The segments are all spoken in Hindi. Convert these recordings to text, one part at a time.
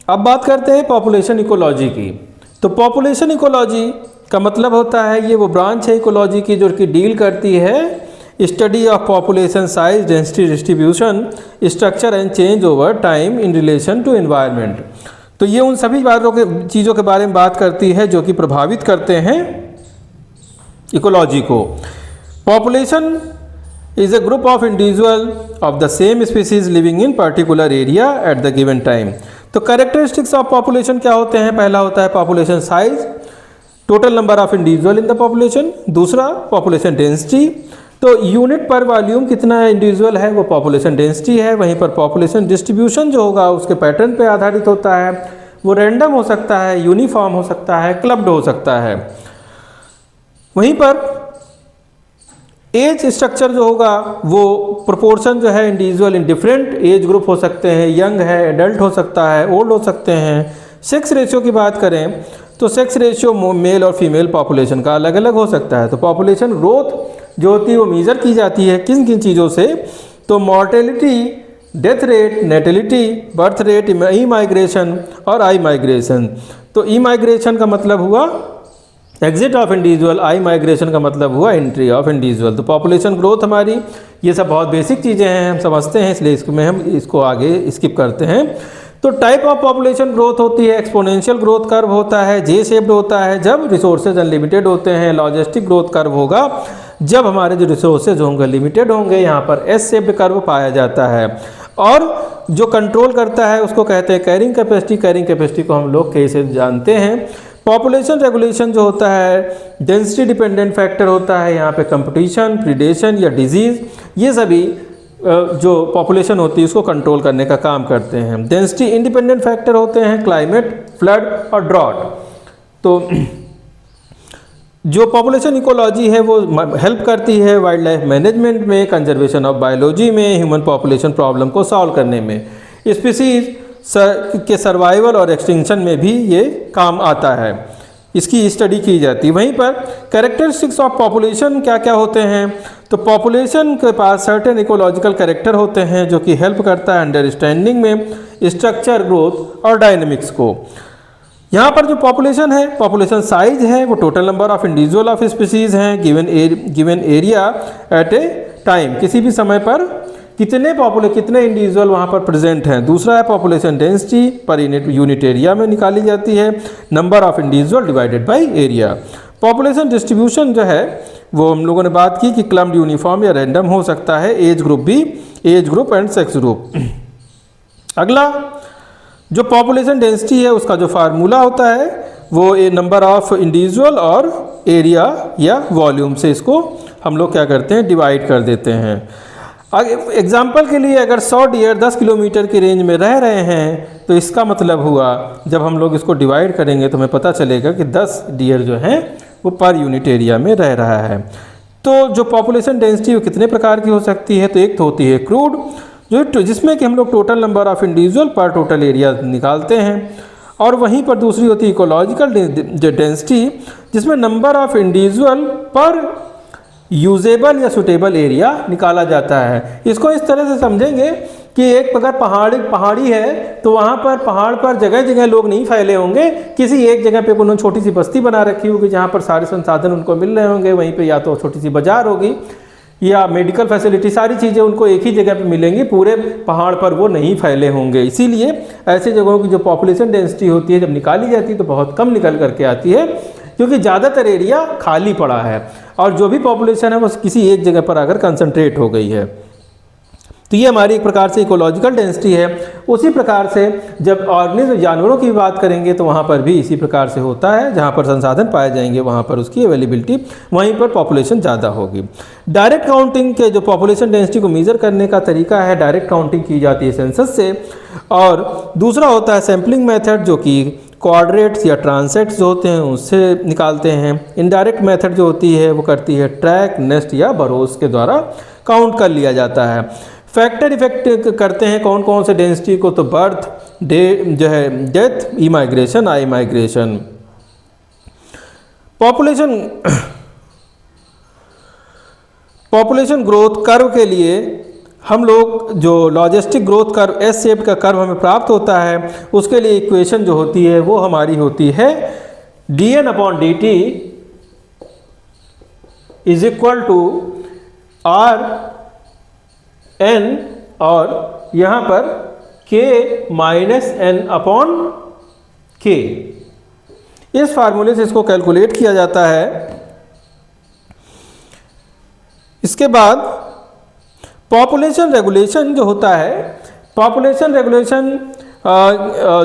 अब बात करते हैं पॉपुलेशन इकोलॉजी की। तो पॉपुलेशन इकोलॉजी का मतलब होता है, ये वो ब्रांच है इकोलॉजी की जो कि डील करती है study of population size, density, distribution, structure and change over time in relation to environment. तो ये उन सभी बातों के चीज़ों के बारे में बात करती है जो कि प्रभावित करते हैं इकोलॉजी को। Population is a group of individual of the same species living in particular area at the given time। तो characteristics of population क्या होते हैं? पहला होता है population size, total number of individual in the population। दूसरा population density, तो यूनिट पर वॉल्यूम कितना इंडिविजुअल है वो पॉपुलेशन डेंसिटी है। वहीं पर पॉपुलेशन डिस्ट्रीब्यूशन जो होगा उसके पैटर्न पे आधारित होता है, वो रैंडम हो सकता है, यूनिफॉर्म हो सकता है, क्लब्ड हो सकता है। वहीं पर एज स्ट्रक्चर जो होगा वो प्रोपोर्शन जो है individual in different age group हो सकते हैं, यंग है, एडल्ट हो सकता है, ओल्ड हो सकते हैं। सेक्स रेशियो की बात करें तो सेक्स रेशियो मेल और फीमेल पॉपुलेशन का अलग अलग हो सकता है। तो पॉपुलेशन ग्रोथ जो होती है वो मेजर की जाती है किन किन चीज़ों से? तो mortality, death rate, natality, birth rate, emigration और आई माइग्रेशन। तो ई माइग्रेशन का मतलब हुआ exit of individual, immigration का मतलब हुआ एंट्री ऑफ इंडिविजुअल। तो पॉपुलेशन ग्रोथ हमारी ये सब बहुत बेसिक चीज़ें हैं, हम समझते हैं, इसलिए इसमें हम इसको आगे स्किप करते हैं। तो टाइप ऑफ पॉपुलेशन ग्रोथ होती है, एक्सपोनेंशियल ग्रोथ कर्व होता है, जे शेप्ड होता है जब रिसोर्सेज अनलिमिटेड होते हैं, लॉजिस्टिक ग्रोथ कर्व होगा जब हमारे जो रिसोर्सेज होंगे लिमिटेड होंगे, यहाँ पर एस शेप्ड कर्व पाया जाता है। और जो कंट्रोल करता है उसको कहते हैं कैरिंग कैपेसिटी। कैरिंग कैपेसिटी को हम लोग कैसे जानते हैं? पॉपुलेशन रेगुलेशन जो होता है डेंसिटी डिपेंडेंट फैक्टर होता है, यहाँ पे कंपटीशन, प्रीडेशन या डिजीज़, ये सभी जो पॉपुलेशन होती है उसको कंट्रोल करने का काम करते हैं। डेंसिटी इंडिपेंडेंट फैक्टर होते हैं क्लाइमेट, फ्लड और ड्रॉट। तो जो पॉपुलेशन इकोलॉजी है वो हेल्प करती है वाइल्ड लाइफ मैनेजमेंट में, कंजर्वेशन ऑफ बायोलॉजी में, ह्यूमन पॉपुलेशन प्रॉब्लम को सॉल्व करने में, स्पीसीज के सर्वाइवल और एक्सटिंक्शन में भी ये काम आता है, इसकी स्टडी की जाती है। वहीं पर कैरेक्टरिस्टिक्स ऑफ पॉपुलेशन क्या क्या होते हैं? तो पॉपुलेशन के पास सर्टेन इकोलॉजिकल कैरेक्टर होते हैं जो कि हेल्प करता है अंडरस्टैंडिंग में स्ट्रक्चर, ग्रोथ और डायनेमिक्स को। यहाँ पर जो पॉपुलेशन है, पॉपुलेशन साइज है वो total number of individual of species हैं given area at a time, किसी भी समय पर कितने इंडिविजुअल वहाँ पर प्रेजेंट हैं। दूसरा है population density, per unit area में निकाली जाती है, number of individual divided by area. Population distribution जो है वो हम लोगों ने बात की कि क्लम्ड, यूनिफॉर्म या रैंडम हो सकता है। एज ग्रुप भी, age group and sex group. अगला जो पॉपुलेशन डेंसिटी है उसका जो फार्मूला होता है वो ए नंबर ऑफ इंडिविजुअल और एरिया या वॉल्यूम से इसको हम लोग क्या करते हैं, डिवाइड कर देते हैं। एग्जाम्पल के लिए अगर 100 डियर 10 किलोमीटर की रेंज में रह रहे हैं तो इसका मतलब हुआ जब हम लोग इसको डिवाइड करेंगे तो हमें पता चलेगा कि 10 डियर जो हैं वो पर यूनिट एरिया में रह रहा है। तो जो पॉपुलेशन डेंसिटी वो कितने प्रकार की हो सकती है? तो एक तो होती है क्रूड, जो जिसमें कि हम लोग टोटल नंबर ऑफ इंडिविजुअल पर टोटल एरिया निकालते हैं, और वहीं पर दूसरी होती है इकोलॉजिकल डेंसिटी जिसमें नंबर ऑफ इंडिविजुअल पर यूजेबल या सुटेबल एरिया निकाला जाता है। इसको इस तरह से समझेंगे कि एक अगर पहाड़ी है तो वहाँ पर पहाड़ पर जगह जगह लोग नहीं फैले होंगे, किसी एक जगह पे उन्होंने छोटी सी बस्ती बना रखी होगी जहाँ पर सारे संसाधन उनको मिल रहे होंगे, वहीं पे या तो छोटी सी बाजार होगी या मेडिकल फैसिलिटी, सारी चीज़ें उनको एक ही जगह पे मिलेंगी, पूरे पहाड़ पर वो नहीं फैले होंगे। इसीलिए ऐसे जगहों की जो पॉपुलेशन डेंसिटी होती है जब निकाली जाती है तो बहुत कम निकल करके आती है, क्योंकि ज़्यादातर एरिया खाली पड़ा है और जो भी पॉपुलेशन है वो किसी एक जगह पर आकर कंसंट्रेट हो गई है। तो ये हमारी एक प्रकार से इकोलॉजिकल डेंसिटी है। उसी प्रकार से जब ऑर्गेनिज्म, जानवरों की बात करेंगे तो वहाँ पर भी इसी प्रकार से होता है, जहाँ पर संसाधन पाए जाएंगे वहाँ पर उसकी अवेलेबिलिटी, वहीं पर पॉपुलेशन ज़्यादा होगी। डायरेक्ट काउंटिंग के जो पॉपुलेशन डेंसिटी को मेज़र करने का तरीका है, डायरेक्ट काउंटिंग की जाती है सेंसस से, और दूसरा होता है सैम्पलिंग मेथड जो कि क्वाड्रेट्स या ट्रांसेट्स जो होते हैं उससे निकालते हैं। इनडायरेक्ट मेथड जो होती है वो करती है ट्रैक, नेस्ट या बरोस के द्वारा काउंट कर लिया जाता है। फैक्टर इफेक्ट करते हैं कौन कौन से डेंसिटी को? तो बर्थ, जो है डेथ, ई माइग्रेशन, आई माइग्रेशन। पॉपुलेशन ग्रोथ कर्व के लिए हम लोग जो logistic growth curve S shape का कर्व हमें प्राप्त होता है, उसके लिए इक्वेशन जो होती है वो हमारी होती है dN/dt is equal to R n और यहाँ पर K माइनस n/K। इस फार्मूले से इसको कैलकुलेट किया जाता है। इसके बाद पॉपुलेशन रेगुलेशन जो होता है, पॉपुलेशन रेगुलेशन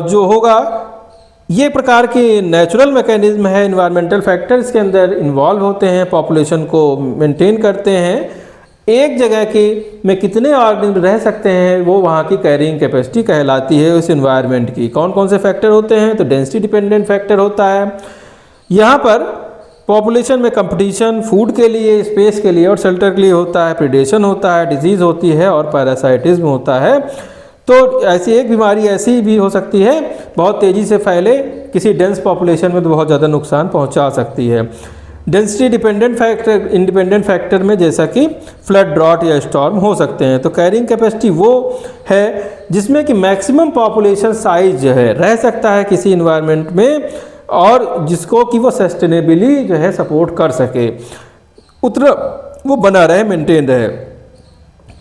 जो होगा, ये प्रकार के नेचुरल मैकेनिज्म है, इन्वायरमेंटल फैक्टर्स के अंदर इन्वॉल्व होते हैं, पॉपुलेशन को मेंटेन करते हैं। एक जगह के में कितने ऑर्गेनिज्म रह सकते हैं वो वहाँ की कैरिंग कैपेसिटी कहलाती है उस इन्वायरमेंट की। कौन कौन से फैक्टर होते हैं, तो डेंसिटी डिपेंडेंट फैक्टर होता है। यहाँ पर पॉपुलेशन में कंपटीशन फूड के लिए, स्पेस के लिए और शेल्टर के लिए होता है, प्रीडेशन होता है, डिजीज़ होती है और पैरासाइटिज्म होता है। तो ऐसी एक बीमारी ऐसी भी हो सकती है बहुत तेज़ी से फैले, किसी डेंस पॉपुलेशन में तो बहुत ज़्यादा नुकसान पहुंचा सकती है। Density dependent factor, independent factor में जैसा कि फ्लड, ड्रॉट या स्टॉर्म हो सकते हैं। तो कैरिंग कैपेसिटी वो है जिसमें कि मैक्सिमम पॉपुलेशन साइज जो है रह सकता है किसी इन्वायरमेंट में और जिसको कि वो सस्टेनेबली जो है सपोर्ट कर सके, उतना वो बना रहे, मेंटेन रहे।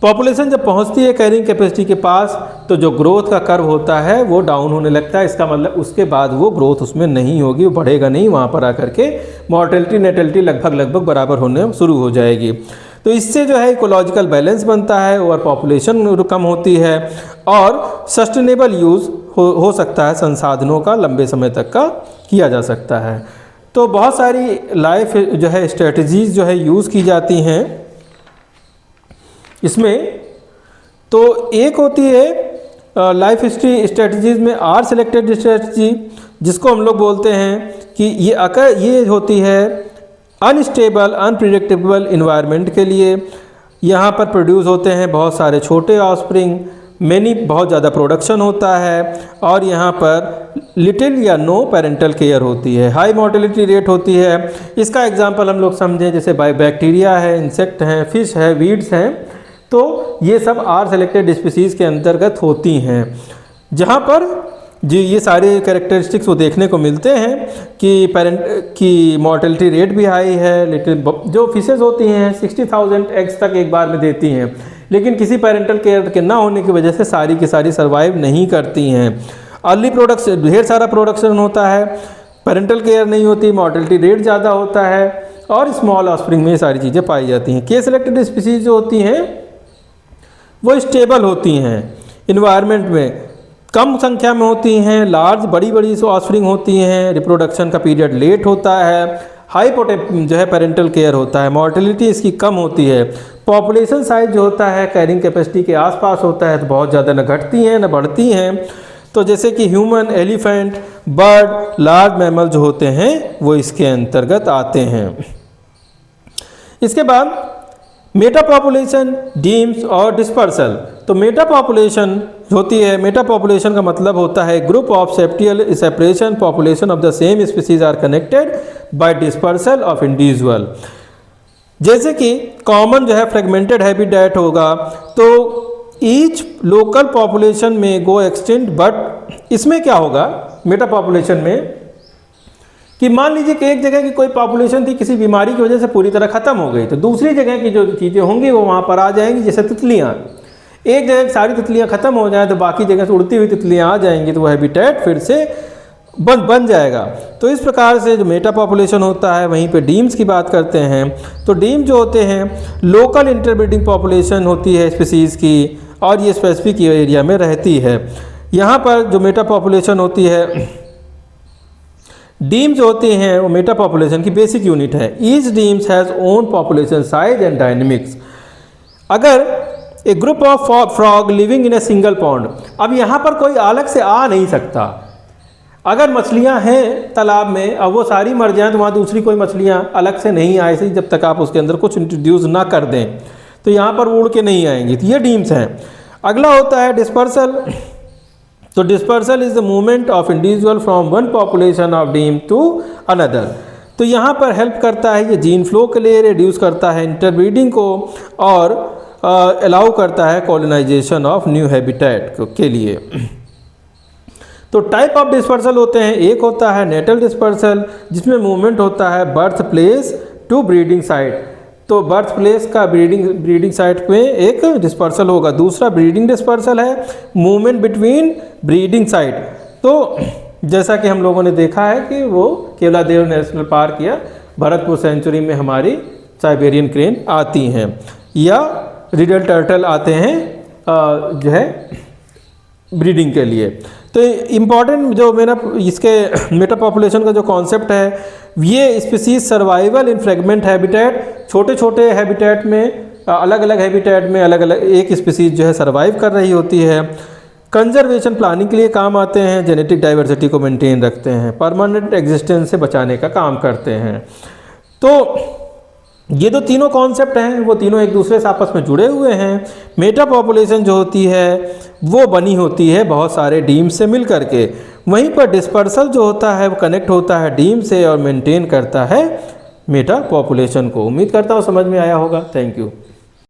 पॉपुलेशन जब पहुंचती है कैरिंग कैपेसिटी के पास तो जो ग्रोथ का कर्व होता है वो डाउन होने लगता है। इसका मतलब उसके बाद वो ग्रोथ उसमें नहीं होगी, वो बढ़ेगा नहीं, वहाँ पर आकर के मॉर्टेलिटी नेटेलिटी लगभग बराबर होने शुरू हो जाएगी। तो इससे जो है इकोलॉजिकल बैलेंस बनता है, ओवर पॉपुलेशन कम होती है और सस्टेनेबल यूज़ हो सकता है संसाधनों का, लंबे समय तक का किया जा सकता है। तो बहुत सारी लाइफ जो है स्ट्रेटजीज़ जो है यूज़ की जाती हैं इसमें। तो एक होती है लाइफ हिस्ट्री स्ट्रेटजीज़ में आर सेलेक्टेड स्ट्रेटजी, जिसको हम लोग बोलते हैं कि ये होती है अनस्टेबल अनप्रिडिक्टेबल इन्वायरमेंट के लिए। यहाँ पर प्रोड्यूस होते हैं बहुत सारे छोटे ऑफस्प्रिंग, बहुत ज़्यादा प्रोडक्शन होता है और यहाँ पर लिटिल या नो पेरेंटल केयर होती है, हाई मोर्टेलिटी रेट होती है। इसका एग्जांपल हम लोग समझें जैसे बैक्टीरिया है, इंसेक्ट हैं, फिश है, वीड्स हैं, तो ये सब आर सेलेक्टेड स्पीसीज़ के अंतर्गत होती हैं, जहाँ पर जी ये सारे कैरेक्टरिस्टिक्स वो देखने को मिलते हैं कि मॉर्टेलिटी रेट भी हाई है। लिटिल जो फिशेस होती हैं 60,000 एग्स तक एक बार में देती हैं, लेकिन किसी पेरेंटल केयर के ना होने की वजह से सारी की सारी सर्वाइव नहीं करती हैं। अर्ली प्रोडक्शन, ढेर सारा प्रोडक्शन होता है, पेरेंटल केयर नहीं होती, मॉर्टेलिटी रेट ज़्यादा होता है और स्मॉल ऑफस्प्रिंग में ये सारी चीज़ें पाई जाती हैं। के सेलेक्टेड स्पीसीज जो होती हैं वो स्टेबल होती हैं, इन्वायरमेंट में कम संख्या में होती हैं, लार्ज बड़ी ऑफस्प्रिंग होती हैं, रिप्रोडक्शन का पीरियड लेट होता है, हाई जो है पेरेंटल केयर होता है, मॉर्टेलिटी इसकी कम होती है, पॉपुलेशन साइज जो होता है कैरिंग कैपेसिटी के आसपास होता है, तो बहुत ज़्यादा न घटती हैं न बढ़ती हैं। तो जैसे कि human, elephant, bird, large mammal जो होते हैं वो इसके अंतर्गत आते हैं। इसके बाद मेटा पॉपुलेशन, डीम्स और डिस्पर्सल। तो मेटा पॉपुलेशन होती है, मेटा पॉपुलेशन का मतलब होता है group of separation population of the same species are connected by dispersal of individual. जैसे कि कॉमन जो है फ्रेगमेंटेड हैबिटेट होगा तो ईच लोकल पॉपुलेशन में गो एक्सटेंड, बट इसमें क्या होगा मेटा पॉपुलेशन में कि मान लीजिए कि एक जगह की कोई पॉपुलेशन थी, किसी बीमारी की वजह से पूरी तरह ख़त्म हो गई, तो दूसरी जगह की जो चीज़ें होंगी वो वहाँ पर आ जाएंगी। जैसे तितलियाँ, एक जगह सारी तितलियाँ ख़त्म हो जाएं तो बाकी जगह से उड़ती हुई तितलियाँ आ जाएंगी, तो वो हैबिटेट फिर से बन जाएगा। तो इस प्रकार से जो मेटा पॉपुलेशन होता है, वहीं पे डीम्स की बात करते हैं तो डीम जो होते हैं लोकल इंटरब्रीडिंग पॉपुलेशन होती है स्पीसीज़ की और ये स्पेसिफिक एरिया में रहती है। यहाँ पर जो मेटा पॉपुलेशन होती है, डीम जो होती हैं वो मेटा पॉपुलेशन की बेसिक यूनिट है। Each demes has own population size and dynamics. अगर a group of frog living in a single pond, अब यहाँ पर कोई अलग से आ नहीं सकता। अगर मछलियाँ हैं तालाब में, अब वो सारी मर जाएं तो वहाँ दूसरी कोई मछलियाँ अलग से नहीं आए, से जब तक आप उसके अंदर कुछ इंट्रोड्यूस ना कर दें तो यहाँ पर उड़ के नहीं आएंगी। तो ये डीम्स हैं। अगला होता है डिस्पर्सल। तो dispersal is the movement of individual from one population of deme to another. तो यहाँ पर हेल्प करता है ये जीन फ्लो के लिए, रिड्यूस करता है इंटरब्रीडिंग को और अलाउ करता है कॉलोनाइजेशन ऑफ न्यू हैबिटेट के लिए। तो टाइप ऑफ डिस्पर्सल होते हैं, एक होता है नेटल डिस्पर्सल जिसमें मूवमेंट होता है birth place to breeding site, तो बर्थ प्लेस का ब्रीडिंग साइट में एक डिस्पर्सल होगा। दूसरा ब्रीडिंग डिस्पर्सल है मूवमेंट बिटवीन ब्रीडिंग साइट, तो जैसा कि हम लोगों ने देखा है कि वो केवलादेव नेशनल पार्क या भरतपुर सेंचुरी में हमारी साइबेरियन क्रेन आती हैं या रिडल टर्टल आते हैं जो है ब्रीडिंग के लिए। तो इम्पॉर्टेंट जो मेरा इसके मेटा पॉपुलेशन का जो कॉन्सेप्ट है, ये स्पीसीज सर्वाइवल इन फ्रेगमेंट हैबिटेट, छोटे छोटे हैबिटेट में अलग अलग हैबिटेट में अलग अलग एक स्पीसीज जो है सर्वाइव कर रही होती है। कंजर्वेशन प्लानिंग के लिए काम आते हैं, जेनेटिक डाइवर्सिटी को मेंटेन रखते हैं, परमानेंट एग्जिस्टेंस से बचाने का काम करते हैं। तो ये जो तीनों कॉन्सेप्ट हैं वो तीनों एक दूसरे से आपस में जुड़े हुए हैं। मेटा पॉपुलेशन जो होती है वो बनी होती है बहुत सारे डीम से मिल करके, वहीं पर डिस्पर्सल जो होता है वो कनेक्ट होता है डीम से और मेंटेन करता है मेटा पॉपुलेशन को। उम्मीद करता हूँ समझ में आया होगा। Thank you.